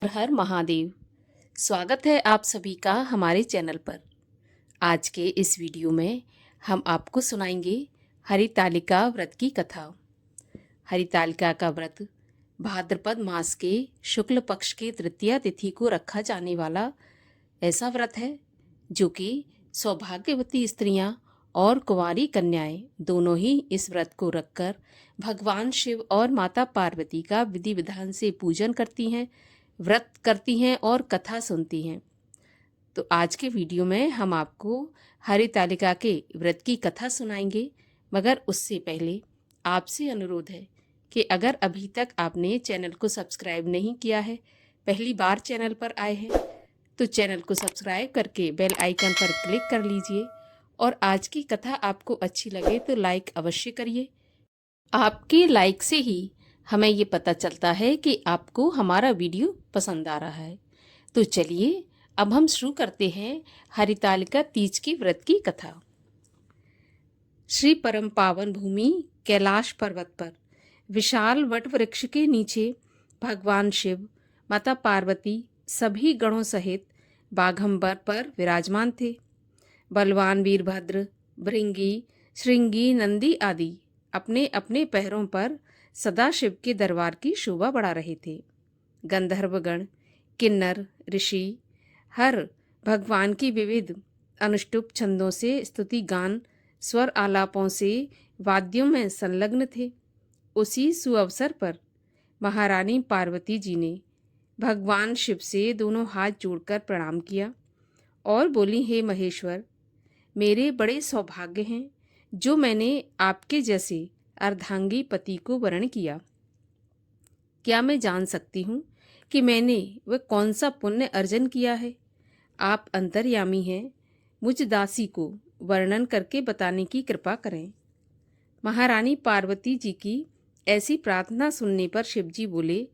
हर हर महादेव। स्वागत है आप सभी का हमारे चैनल पर। आज के इस वीडियो में हम आपको सुनाएंगे हरितालिका व्रत की कथा। हरितालिका का व्रत भाद्रपद मास के शुक्ल पक्ष के तृतीया तिथि को रखा जाने वाला ऐसा व्रत है जो कि सौभाग्यवती स्त्रियां और कुंवारी कन्याएं दोनों ही इस व्रत को रखकर भगवान शिव और माता पार्वती का विधि विधान से पूजन करती हैं, व्रत करती हैं और कथा सुनती हैं। तो आज के वीडियो में हम आपको हरितालिका के व्रत की कथा सुनाएंगे, मगर उससे पहले आपसे अनुरोध है कि अगर अभी तक आपने चैनल को सब्सक्राइब नहीं किया है, पहली बार चैनल पर आए हैं, तो चैनल को सब्सक्राइब करके बेल आइकन पर क्लिक कर लीजिए और आज की कथा आपको अच्छी लगे तो लाइक अवश्य करिए। आपके लाइक से ही हमें ये पता चलता है कि आपको हमारा वीडियो पसंद आ रहा है। तो चलिए अब हम शुरू करते हैं हरितालिका तीज की व्रत की कथा। श्री परम पावन भूमि कैलाश पर्वत पर विशाल वट वृक्ष के नीचे भगवान शिव, माता पार्वती सभी गणों सहित बाघंबर पर विराजमान थे। बलवान वीरभद्र, भृंगी, श्रृंगी, नंदी आदि अपने अपने पैरों पर सदाशिव के दरबार की शोभा बढ़ा रहे थे। गंधर्वगण, किन्नर, ऋषि हर भगवान की विविध अनुष्टुप छंदों से स्तुति गान, स्वर आलापों से वाद्यों में संलग्न थे। उसी सुअवसर पर महारानी पार्वती जी ने भगवान शिव से दोनों हाथ जोड़कर प्रणाम किया और बोली, हे महेश्वर, मेरे बड़े सौभाग्य हैं जो मैंने आपके जैसे अर्धांगी पति को वरण किया। क्या मैं जान सकती हूँ कि मैंने वह कौन सा पुण्य अर्जन किया है? आप अंतर्यामी हैं, मुझ दासी को वर्णन करके बताने की कृपा करें। महारानी पार्वती जी की ऐसी प्रार्थना सुनने पर शिवजी बोले,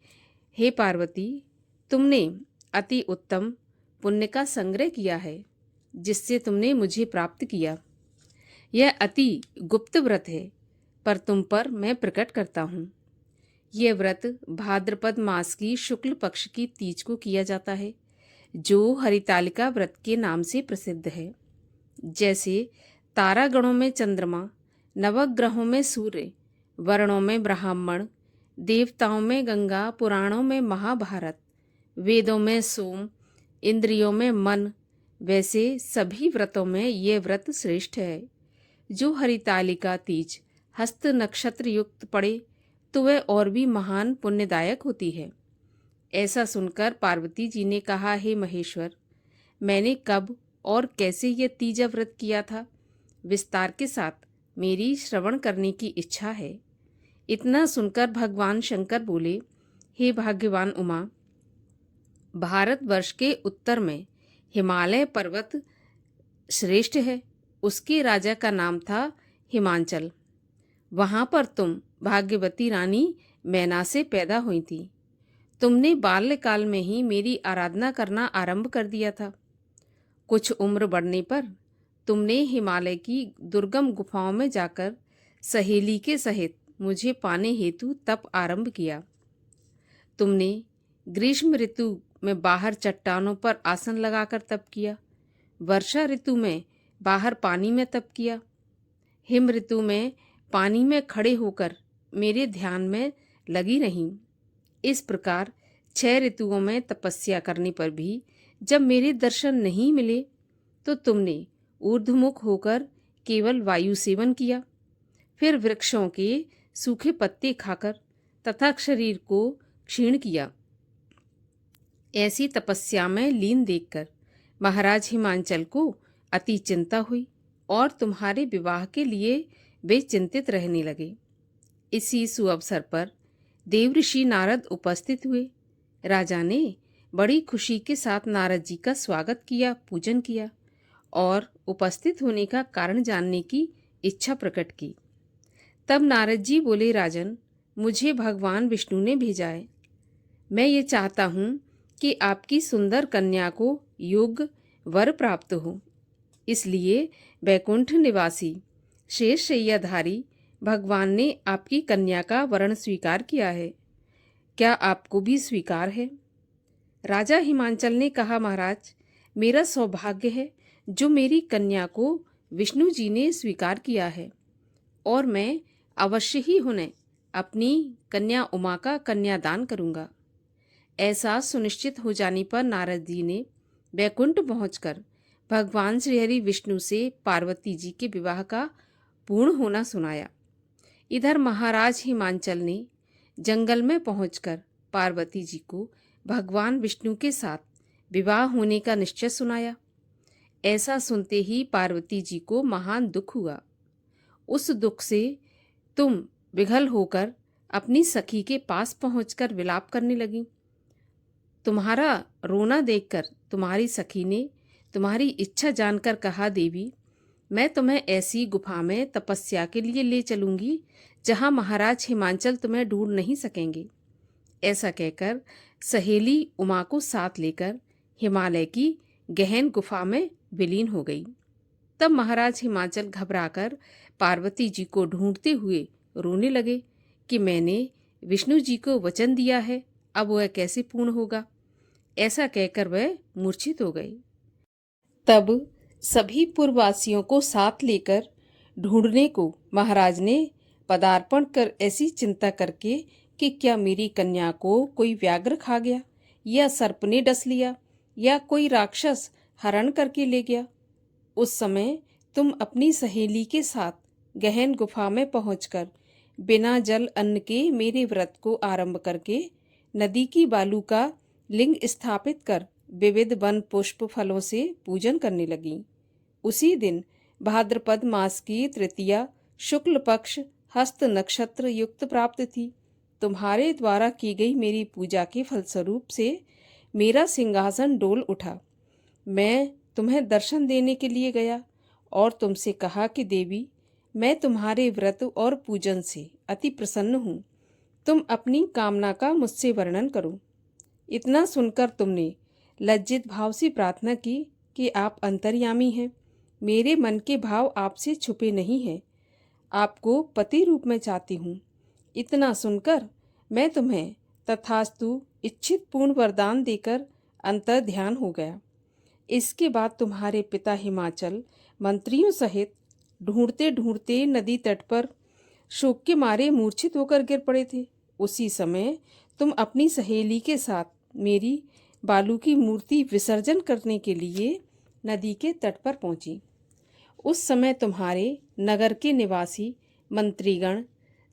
हे पार्वती, तुमने अति उत्तम पुण्य का संग्रह किया है जिससे तुमने मुझे प्राप्त किया। यह अति गुप्त व्रत है, पर तुम पर मैं प्रकट करता हूँ। यह व्रत भाद्रपद मास की शुक्ल पक्ष की तीज को किया जाता है, जो हरितालिका व्रत के नाम से प्रसिद्ध है। जैसे तारागणों में चंद्रमा, नवग्रहों में सूर्य, वर्णों में ब्राह्मण, देवताओं में गंगा, पुराणों में महाभारत, वेदों में सोम, इंद्रियों में मन, वैसे सभी व्रतों में ये व्रत श्रेष्ठ है। जो हरितालिका तीज हस्त नक्षत्र युक्त पड़े तो वह और भी महान पुण्यदायक होती है। ऐसा सुनकर पार्वती जी ने कहा, हे महेश्वर, मैंने कब और कैसे ये तीज व्रत किया था, विस्तार के साथ मेरी श्रवण करने की इच्छा है। इतना सुनकर भगवान शंकर बोले, हे भाग्यवान उमा, भारतवर्ष के उत्तर में हिमालय पर्वत श्रेष्ठ है। उसके राजा का नाम था हिमांचल। वहाँ पर तुम भाग्यवती रानी मैना से पैदा हुई थी। तुमने बाल्यकाल में ही मेरी आराधना करना आरंभ कर दिया था। कुछ उम्र बढ़ने पर तुमने हिमालय की दुर्गम गुफाओं में जाकर सहेली के सहित मुझे पाने हेतु तप आरंभ किया। तुमने ग्रीष्म ऋतु में बाहर चट्टानों पर आसन लगाकर तप किया। वर्षा ऋतु में बाहर पानी में तप किया। हिम ऋतु में पानी में खड़े होकर मेरे ध्यान में लगी रहीं। इस प्रकार 6 ऋतुओं में तपस्या करने पर भी जब मेरे दर्शन नहीं मिले तो तुमने ऊर्ध्वमुख होकर केवल वायु सेवन किया। फिर वृक्षों के सूखे पत्ते खाकर तथा शरीर को क्षीण किया। ऐसी तपस्या में लीन देखकर महाराज हिमांचल को अति चिंता हुई और तुम्हारे विवाह के लिए वे चिंतित रहने लगे। इसी सुअवसर पर देवऋषि नारद उपस्थित हुए। राजा ने बड़ी खुशी के साथ नारद जी का स्वागत किया, पूजन किया और उपस्थित होने का कारण जानने की इच्छा प्रकट की। तब नारद जी बोले, राजन, मुझे भगवान विष्णु ने भेजा है। मैं ये चाहता हूँ कि आपकी सुंदर कन्या को योग्य वर प्राप्त हो। इसलिए वैकुंठ निवासी शेषशय्याधारी भगवान ने आपकी कन्या का वरण स्वीकार किया है। क्या आपको भी स्वीकार है? राजा हिमांचल ने कहा, महाराज, मेरा सौभाग्य है जो मेरी कन्या को विष्णु जी ने स्वीकार किया है, और मैं अवश्य ही उन्हें अपनी कन्या उमा का कन्यादान करूंगा। ऐसा सुनिश्चित हो जाने पर नारद जी ने वैकुंठ पहुंचकर भगवान श्रीहरि विष्णु से पार्वती जी के विवाह का पूर्ण होना सुनाया। इधर महाराज हिमांचल ने जंगल में पहुंचकर पार्वती जी को भगवान विष्णु के साथ विवाह होने का निश्चय सुनाया। ऐसा सुनते ही पार्वती जी को महान दुख हुआ। उस दुख से तुम विघल होकर अपनी सखी के पास पहुंचकर विलाप करने लगी। तुम्हारा रोना देखकर तुम्हारी सखी ने तुम्हारी इच्छा जानकर कहा, देवी, मैं तुम्हें ऐसी गुफा में तपस्या के लिए ले चलूंगी जहां महाराज हिमांचल तुम्हें ढूंढ नहीं सकेंगे। ऐसा कहकर सहेली उमा को साथ लेकर हिमालय की गहन गुफा में विलीन हो गई। तब महाराज हिमांचल घबराकर पार्वती जी को ढूंढते हुए रोने लगे कि मैंने विष्णु जी को वचन दिया है, अब वह कैसे पूर्ण होगा। ऐसा कहकर वह मूर्छित हो गए। तब सभी पुरवासियों को साथ लेकर ढूंढने को महाराज ने पदार्पण कर ऐसी चिंता करके कि क्या मेरी कन्या को कोई व्याघ्र खा गया, या सर्प ने डस लिया, या कोई राक्षस हरण करके ले गया। उस समय तुम अपनी सहेली के साथ गहन गुफा में पहुंचकर बिना जल अन्न के मेरे व्रत को आरंभ करके नदी की बालू का लिंग स्थापित कर विविध वन पुष्प फलों से पूजन करने लगी। उसी दिन भाद्रपद मास की तृतीया शुक्ल पक्ष हस्त नक्षत्र युक्त प्राप्त थी। तुम्हारे द्वारा की गई मेरी पूजा के फलस्वरूप से मेरा सिंहासन डोल उठा। मैं तुम्हें दर्शन देने के लिए गया और तुमसे कहा कि देवी, मैं तुम्हारे व्रत और पूजन से अति प्रसन्न हूँ। तुम अपनी कामना का मुझसे वर्णन करो। इतना सुनकर तुमने लज्जित भाव से प्रार्थना की कि आप अंतर्यामी हैं, मेरे मन के भाव आपसे छुपे नहीं हैं, आपको पति रूप में चाहती हूँ। इतना सुनकर मैं तुम्हें तथास्तु इच्छित पूर्ण वरदान देकर अंतर ध्यान हो गया। इसके बाद तुम्हारे पिता हिमाचल मंत्रियों सहित ढूंढते ढूंढते नदी तट पर शोक के मारे मूर्छित होकर गिर पड़े थे। उसी समय तुम अपनी सहेली के साथ मेरी बालू की मूर्ति विसर्जन करने के लिए नदी के तट पर पहुंची। उस समय तुम्हारे नगर के निवासी मंत्रीगण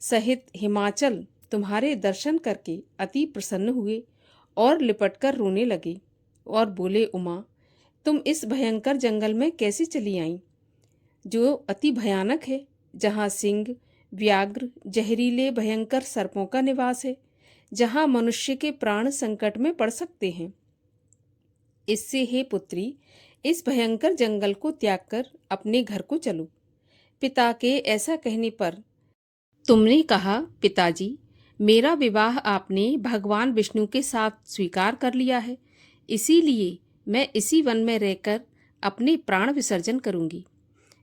सहित हिमाचल तुम्हारे दर्शन करके अति प्रसन्न हुए और लिपटकर रोने लगे और बोले, उमा, तुम इस भयंकर जंगल में कैसे चली आईं, जो अति भयानक है, जहाँ सिंह, व्याघ्र, जहरीले भयंकर सर्पों का निवास है, जहाँ मनुष्य के प्राण संकट में पड़ सकते हैं। इससे हे पुत्री, इस भयंकर जंगल को त्याग कर अपने घर को चलो। पिता के ऐसा कहने पर तुमने कहा, पिताजी, मेरा विवाह आपने भगवान विष्णु के साथ स्वीकार कर लिया है, इसीलिए मैं इसी वन में रहकर अपने प्राण विसर्जन करूंगी।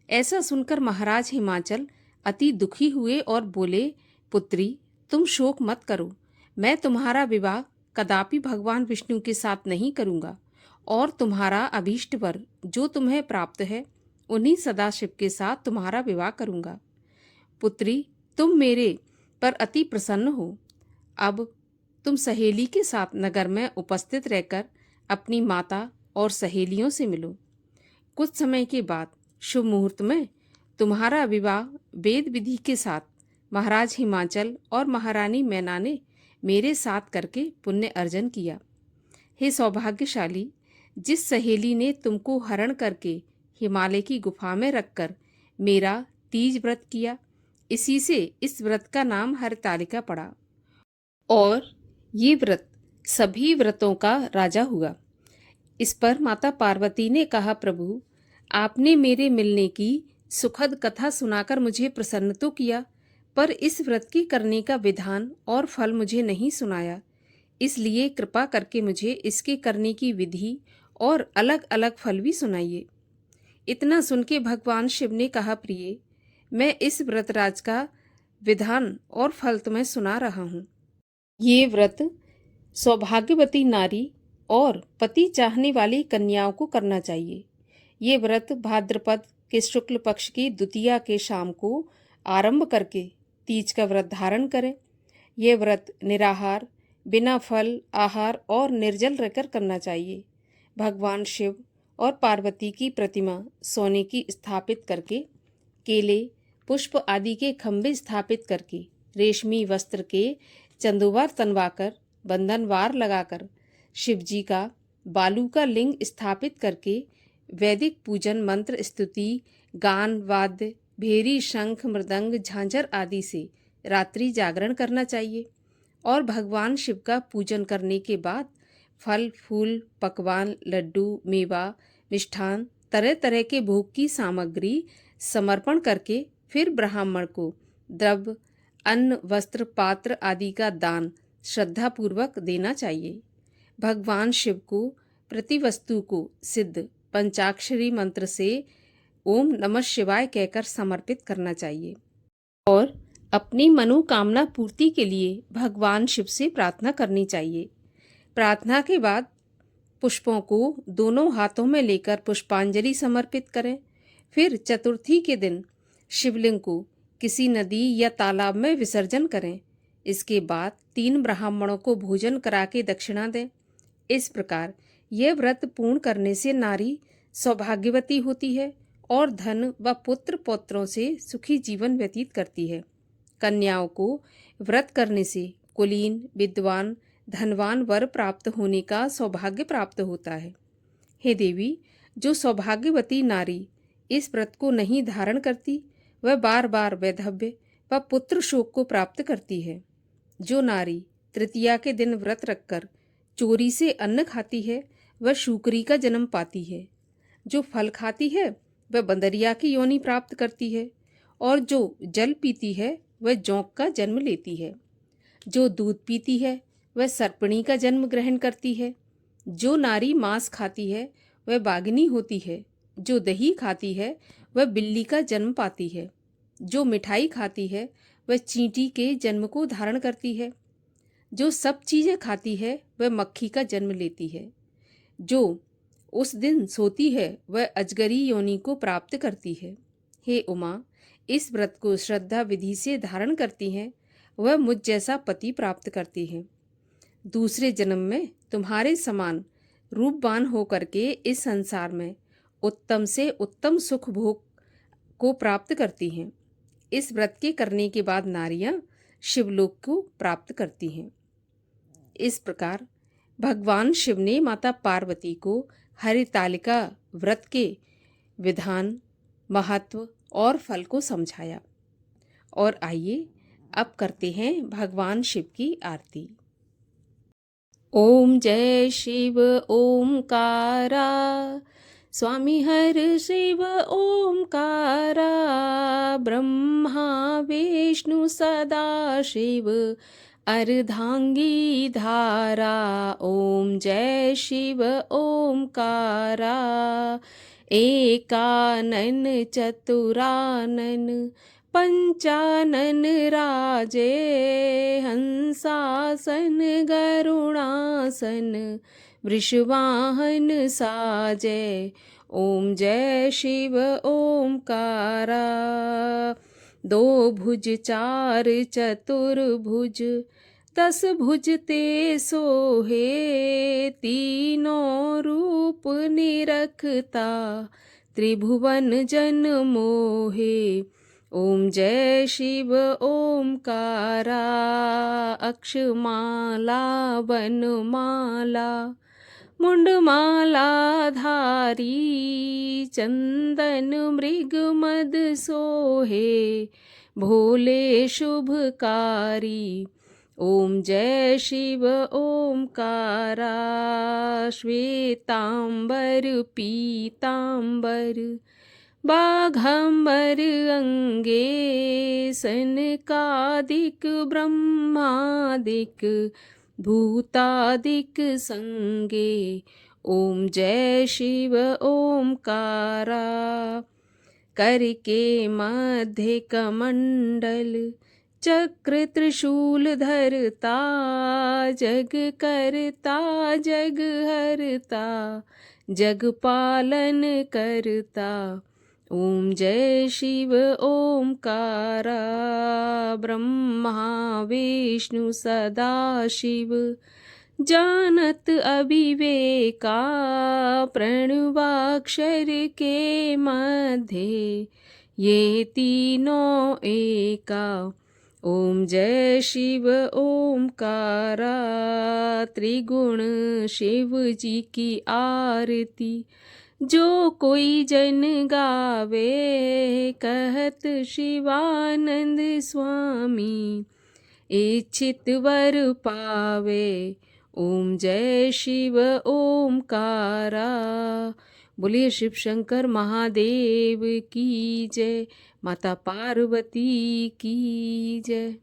ऐसा सुनकर महाराज हिमाचल अति दुखी हुए और बोले, पुत्री, तुम शोक मत करो, मैं तुम्हारा विवाह कदापि भगवान विष्णु के साथ नहीं करूंगा और तुम्हारा अभीष्ट वर जो तुम्हें प्राप्त है उन्हीं सदाशिव के साथ तुम्हारा विवाह करूंगा। पुत्री, तुम मेरे पर अति प्रसन्न हो। अब तुम सहेली के साथ नगर में उपस्थित रहकर अपनी माता और सहेलियों से मिलो। कुछ समय के बाद शुभ मुहूर्त में तुम्हारा विवाह वेद विधि के साथ महाराज हिमाचल और महारानी मैना ने मेरे साथ करके पुण्य अर्जन किया। हे सौभाग्यशाली, जिस सहेली ने तुमको हरण करके हिमालय की गुफा में रखकर मेरा तीज व्रत किया, इसी से इस व्रत का नाम हरतालिका पड़ा और ये व्रत सभी व्रतों का राजा हुआ। इस पर माता पार्वती ने कहा, प्रभु, आपने मेरे मिलने की सुखद कथा सुनाकर मुझे प्रसन्न तो किया, पर इस व्रत की करने का विधान और फल मुझे नहीं सुनाया, इसलिए कृपा करके मुझे इसके करने की विधि और अलग अलग फल भी सुनाइए। इतना सुन के भगवान शिव ने कहा, प्रिय, मैं इस व्रतराज का विधान और फल तुम्हें सुना रहा हूँ। ये व्रत सौभाग्यवती नारी और पति चाहने वाली कन्याओं को करना चाहिए। ये व्रत भाद्रपद के शुक्ल पक्ष की द्वितीया के शाम को आरंभ करके तीज का व्रत धारण करें। ये व्रत निराहार, बिना फल, आहार और निर्जल रहकर करना चाहिए। भगवान शिव और पार्वती की प्रतिमा सोने की स्थापित करके, केले, पुष्प आदि के खंभे स्थापित करके, रेशमी वस्त्र के चंदोवार तनवाकर, बंधनवार लगाकर, शिवजी का बालू का लिंग स्थापित करके वैदिक पूजन मंत्र, स्तुति, गान, वाद्य, भेरी, शंख, मृदंग, झांझर आदि से रात्रि जागरण करना चाहिए। और भगवान शिव का पूजन करने के बाद फल, फूल, पकवान, लड्डू, मेवा, मिष्ठान, तरह तरह के भोग की सामग्री समर्पण करके फिर ब्राह्मण को द्रव्य, अन्न, वस्त्र, पात्र आदि का दान श्रद्धापूर्वक देना चाहिए। भगवान शिव को प्रति वस्तु को सिद्ध पंचाक्षरी मंत्र से ओम नमः शिवाय कहकर समर्पित करना चाहिए और अपनी मनोकामना पूर्ति के लिए भगवान शिव से प्रार्थना करनी चाहिए। प्रार्थना के बाद पुष्पों को दोनों हाथों में लेकर पुष्पांजलि समर्पित करें। फिर चतुर्थी के दिन शिवलिंग को किसी नदी या तालाब में विसर्जन करें। इसके बाद 3 ब्राह्मणों को भोजन करा के दक्षिणा दें। इस प्रकार यह व्रत पूर्ण करने से नारी सौभाग्यवती होती है और धन व पुत्र पौत्रों से सुखी जीवन व्यतीत करती है। कन्याओं को व्रत करने से कुलीन, विद्वान, धनवान वर प्राप्त होने का सौभाग्य प्राप्त होता है। हे देवी, जो सौभाग्यवती नारी इस व्रत को नहीं धारण करती वह बार बार वैधव्य व पुत्र शोक को प्राप्त करती है। जो नारी तृतीया के दिन व्रत रखकर चोरी से अन्न खाती है वह शूकरी का जन्म पाती है। जो फल खाती है वह बंदरिया की योनि प्राप्त करती है और जो जल पीती है वह जोंक का जन्म लेती है। जो दूध पीती है वह सर्पणी का जन्म ग्रहण करती है। जो नारी मांस खाती है वह बाघिनी होती है। जो दही खाती है वह बिल्ली का जन्म पाती है। जो मिठाई खाती है वह चींटी के जन्म को धारण करती है। जो सब चीज़ें खाती है वह मक्खी का जन्म लेती है। जो उस दिन सोती है वह अजगरी योनि को प्राप्त करती है। हे उमा, इस व्रत को श्रद्धा विधि से धारण करती हैं वह मुझ जैसा पति प्राप्त करती है। दूसरे जन्म में तुम्हारे समान रूपवान होकर के इस संसार में उत्तम से उत्तम सुख भोग को प्राप्त करती हैं। इस व्रत के करने के बाद नारियां शिवलोक को प्राप्त करती हैं। इस प्रकार भगवान शिव ने माता पार्वती को हरितालिका व्रत के विधान, महत्व और फल को समझाया। और आइए अब करते हैं भगवान शिव की आरती। ओम जय शिव ओमकारा, स्वामी हर शिव ओमकारा, ब्रह्मा विष्णु सदा शिव अर्धांगी धारा। ओम जय शिव ओमकारा, एकानन चतुरानन पंचानन राजे, हंसासन गरुणासन वृषवाहन साजे। ओम जय शिव ओमकारा, 2 भुज 4 चतुर्भुज 10 भुज ते सोहे, तीनों रूप निरखता त्रिभुवन जन मोहे। ओम जय शिव ओमकारा, अक्षमाला वनमाला मुंडमाला धारी, चंदन मृग मद सोहे, भोले शुभकारी। ओम जय शिव ओमकारा, श्वेतांबर पीतांबर बाघंबर अंगे, सनकादिक ब्रह्मादिक भूतादिक संगे। ओम जय शिव ओमकारा, करके मध्य कमंडल चक्र त्रिशूल धरता, जग करता जग हरता, जग पालन करता। ओम जय शिव ओमकारा, ब्रह्मा विष्णु सदा शिव, जानत अविवेका, प्रणवाक्षर के मध्य, ये तीनों एका। ओम जय शिव ओमकारा, त्रिगुण शिव जी की आरती, जो कोई जन गावे, कहत शिवानंद स्वामी, इच्छित वर पावे। ओम जय शिव ओमकारा। बोलिए शिव शंकर महादेव की जय, माता पार्वती की जय।